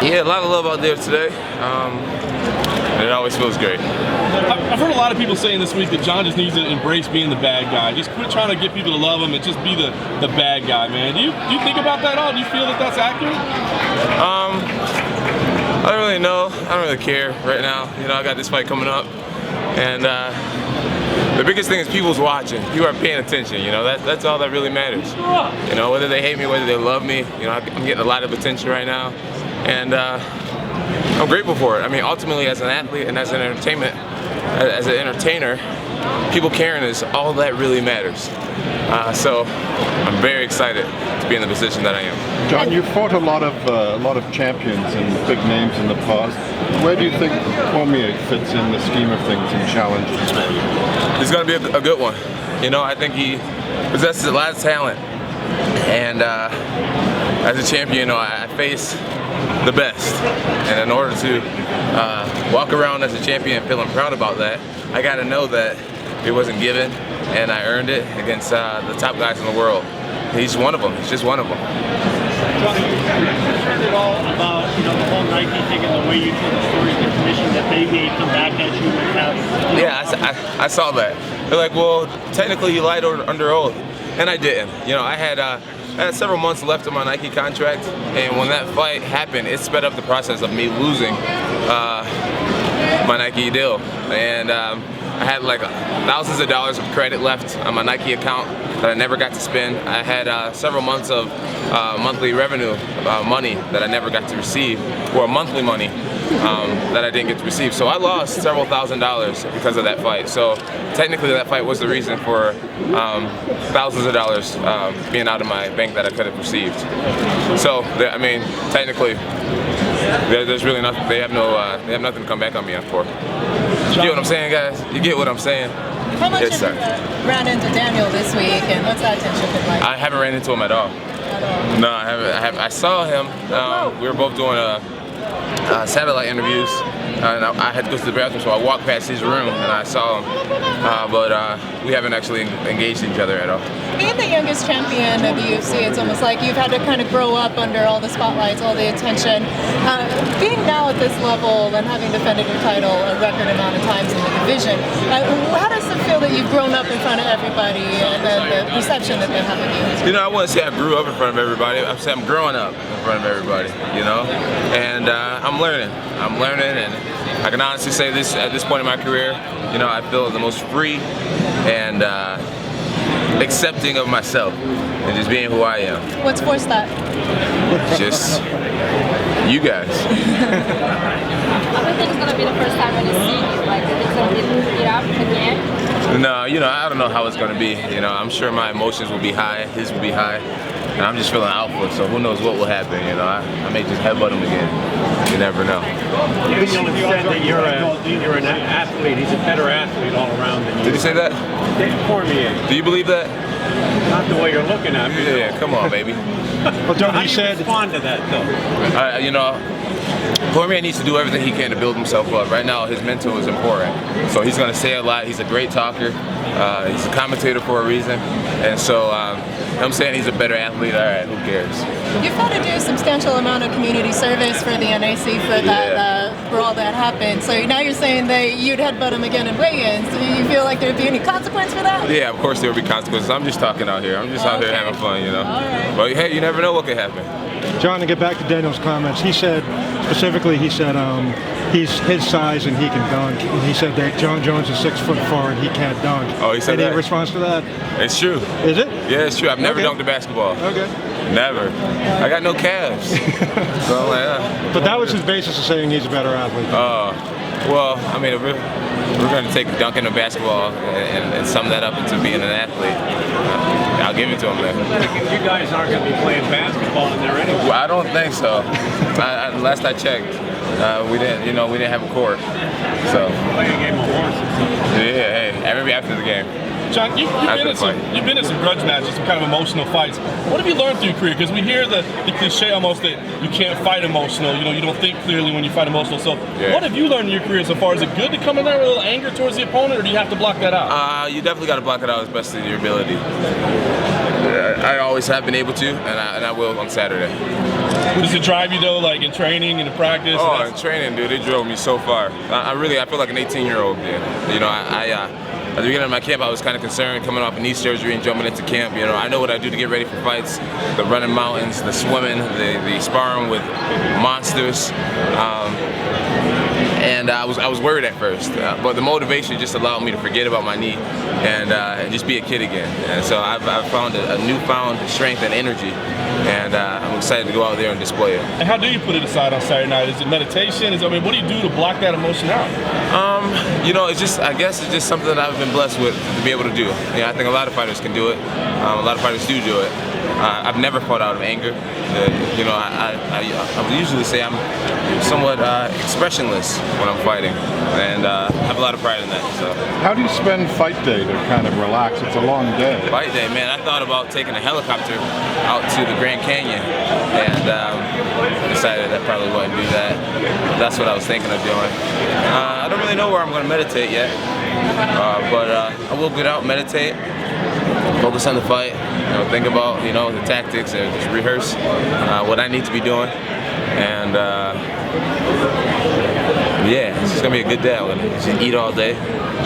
Yeah, a lot of love out there today. And it always feels great. I've heard a lot of people saying this week that Jon just needs to embrace being the bad guy. Just quit trying to get people to love him and just be the bad guy, man. Do you think about that at all? Do you feel that that's accurate? I don't really know. I don't really care right now. You know, I got this fight coming up, and the biggest thing is people's watching. People are paying attention. You know, that's all that really matters. You know, whether they hate me, whether they love me. You know, I'm getting a lot of attention right now, and I'm grateful for it. I mean, ultimately, as an athlete and as an entertainer, people caring is all that really matters. So I'm very excited to be in the position that I am. Jon, you fought a lot of champions and big names in the past. Where do you think Cormier fits in the scheme of things and challenges? He's going to be a good one. You know, I think he possesses a lot of talent, and as a champion, you know, I face the best, and in order to walk around as a champion feeling proud about that, I got to know that it wasn't given, and I earned it against the top guys in the world. He's one of them. He's just one of them. Jon, have you concerned at all about, you know, the whole Nike thing and the way you told the story, the commission that they may come back at you and have? Yeah, I saw that. They're like, well, technically you lied under oath, and I didn't. You know, I had several months left of my Nike contract, and when that fight happened, it sped up the process of me losing my Nike deal. And I had like thousands of dollars of credit left on my Nike account that I never got to spend. I had several months of monthly revenue, money that I never got to receive, or monthly money that I didn't get to receive. So I lost several $1,000s because of that fight. So technically that fight was the reason for thousands of dollars being out of my bank that I could have received. So I mean, technically, there's really nothing. They have nothing to come back on me for. You get what I'm saying, guys? You get what I'm saying? How much have you ran into Daniel this week, and what's that tension been like? I haven't ran into him at all. No, I haven't. I saw him. We were both doing satellite interviews, and I had to go to the bathroom, so I walked past his room and I saw him. But we haven't actually engaged each other at all. Being the youngest champion of the UFC, it's almost like you've had to kind of grow up under all the spotlights, all the attention. Being now at this level and having defended your title a record amount of times in the division, how does it feel that you've grown up in front of everybody and the perception that they have of you? You know, I wouldn't say I grew up in front of everybody. I'd say I'm growing up in front of everybody, you know? And I'm learning, and I can honestly say this, at this point in my career, you know, I feel the most free and accepting of myself and just being who I am. What's forced that? Just you guys. I don't think it's going to be the first time when you see you, like it's going to be beat up again. No, you know, I don't know how it's going to be. You know, I'm sure my emotions will be high, his will be high, and I'm just feeling alpha, so who knows what will happen, you know. I may just headbutt him again. You never know. You said that you're an athlete. He's a better athlete all around than you. Did he say that? Cormier. Do you believe that? Not the way you're looking at me. Yeah, come on, baby. Well, Jon, How do you respond to that, though? You know, Cormier needs to do everything he can to build himself up. Right now, his mental is important. So he's going to say a lot. He's a great talker. He's a commentator for a reason. And so I'm saying he's a better athlete. All right, who cares? You've had to do a substantial amount of community service for the NAC for that for all that happened. So now you're saying that you'd headbutt him again in weigh-ins. Do you feel like there'd be any consequence for that? Yeah, of course there would be consequences. I'm just talking out here. I'm just out here having fun, you know. All right. But hey, you never know what could happen. Jon, to get back to Daniel's comments, he said, specifically, he's his size and he can dunk. And he said that Jon Jones is 6'4" and he can't dunk. Oh, he said that? Any response to that? It's true. Is it? Yeah, it's true. I've never dunked a basketball. Okay. Never. I got no calves. So I'm like, But that was his basis of saying he's a better athlete. Well, I mean, if we're going to take dunking a basketball and sum that up into being an athlete, I'll give it to him then. You guys aren't going to be playing basketball in there anyway. Well, I don't think so. Last I checked, we didn't have a court. So. Play a game of horses. Yeah, hey, maybe after the game. Jon, you've been in some grudge matches, some kind of emotional fights. What have you learned through your career? Because we hear the cliche almost that you can't fight emotional. You know, you don't think clearly when you fight emotional. So what have you learned in your career so far? Is it good to come in there with a little anger towards the opponent, or do you have to block that out? You definitely got to block it out as best as your ability. I always have been able to, and I will on Saturday. Does it drive you though, like in training and in practice? Oh, in training, dude, it drove me so far. I feel like an 18-year-old did. You know, at the beginning of my camp, I was kind of concerned coming off a knee surgery and jumping into camp. You know, I know what I do to get ready for fights: the running mountains, the swimming, the sparring with monsters. And I was worried at first, but the motivation just allowed me to forget about my knee and just be a kid again. And so I've found a newfound strength and energy, and I'm excited to go out there and display it. And how do you put it aside on Saturday night? Is it meditation? What do you do to block that emotion out? You know, I guess it's just something that I've been blessed with to be able to do. Yeah, I think a lot of fighters can do it. A lot of fighters do it. I've never fought out of anger. You know, I would usually say I'm somewhat expressionless when I'm fighting, and I have a lot of pride in that. So, how do you spend fight day to kind of relax? It's a long day. Fight day, man. I thought about taking a helicopter out to the Grand Canyon, and decided I probably wouldn't do that. That's what I was thinking of doing. I don't really know where I'm going to meditate yet, but I will get out, meditate, focus on the fight. You know, think about the tactics, and just rehearse what I need to be doing, and yeah, it's just gonna be a good day. I'm gonna just eat all day.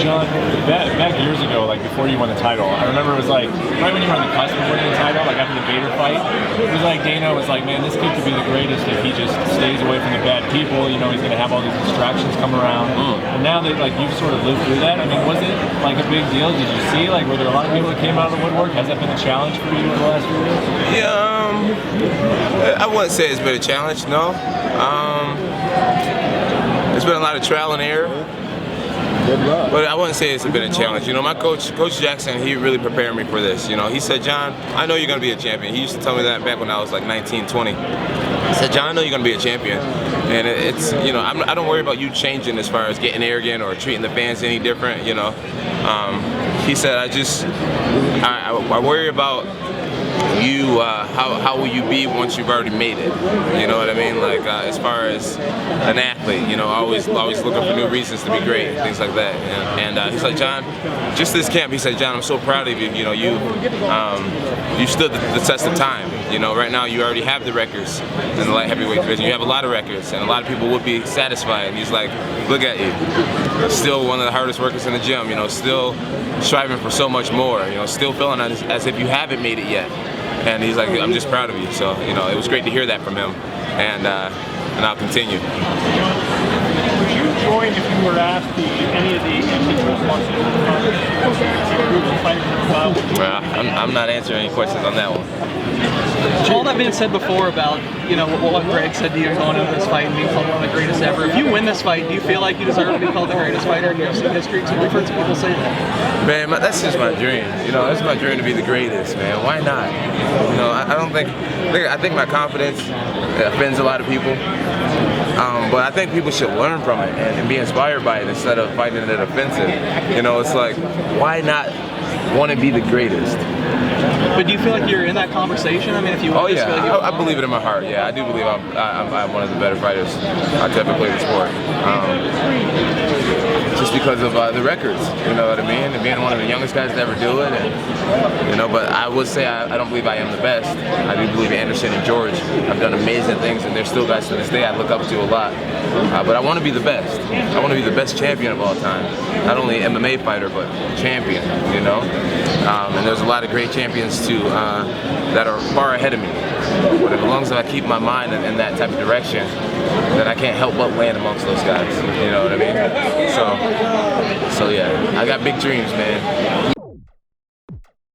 Jon, back years ago, like before you won the title, I remember it was like right when you were on the cusp of winning the title, like after the Gator fight, it was like Dana was like, man, this kid could be the greatest if he just stays away from the bad people. You know, he's gonna have all these distractions come around. And now that like you've sort of lived through that, I mean, was it like a big deal? Did you see were there a lot of people that came out of the woodwork? Has that been a challenge for you in the last few years? Yeah, I wouldn't say it's been a challenge. No. It's been a lot of trial and error. But I wouldn't say it's been a challenge. You know, my coach Jackson, he really prepared me for this. You know, he said, Jon, I know you're going to be a champion. He used to tell me that back when I was like 19, 20. He said, Jon, I know you're going to be a champion. And it's, you know, I don't worry about you changing as far as getting arrogant or treating the fans any different, you know. He said, I worry about you, how will you be once you've already made it? You know what I mean? Like as far as an athlete, you know, always looking for new reasons to be great, things like that. And he's like, Jon, just this camp, he said, Jon, I'm so proud of you. You know, you stood the test of time. You know, right now you already have the records in the light heavyweight division. You have a lot of records, and a lot of people would be satisfied. And he's like, look at you, still one of the hardest workers in the gym. You know, still striving for so much more. You know, still feeling as if you haven't made it yet. And he's like, I'm just proud of you. So, you know, it was great to hear that from him, and I'll continue. Would you join if you were asked any of the individual sponsors Well, I'm not answering any questions on that one. All that being said before about, you know, what Greg said to you going into this fight and being called one of the greatest ever, if you win this fight, do you feel like you deserve to be called the greatest fighter in UFC history? Because we've heard some people say that. Man, that's just my dream. You know, that's my dream to be the greatest, man. Why not? You know, I think my confidence offends a lot of people. But I think people should learn from it and be inspired by it instead of finding it offensive. You know, it's like, why not want to be the greatest? But do you feel like you're in that conversation? I mean, if you oh yeah, I believe it in my heart. Yeah, I do believe I'm one of the better fighters to ever play the sport. Just because of the records, you know what I mean? And being one of the youngest guys to ever do it, and you know. But I would say I don't believe I am the best. I do believe Anderson and George have done amazing things, and they're still guys to this day I look up to a lot. But I want to be the best. I want to be the best champion of all time. Not only MMA fighter, but champion. You know. And there's a lot of great champions too that are far ahead of me. But as long as I keep my mind in that type of direction, then I can't help but land amongst those guys. You know what I mean? So yeah, I got big dreams, man.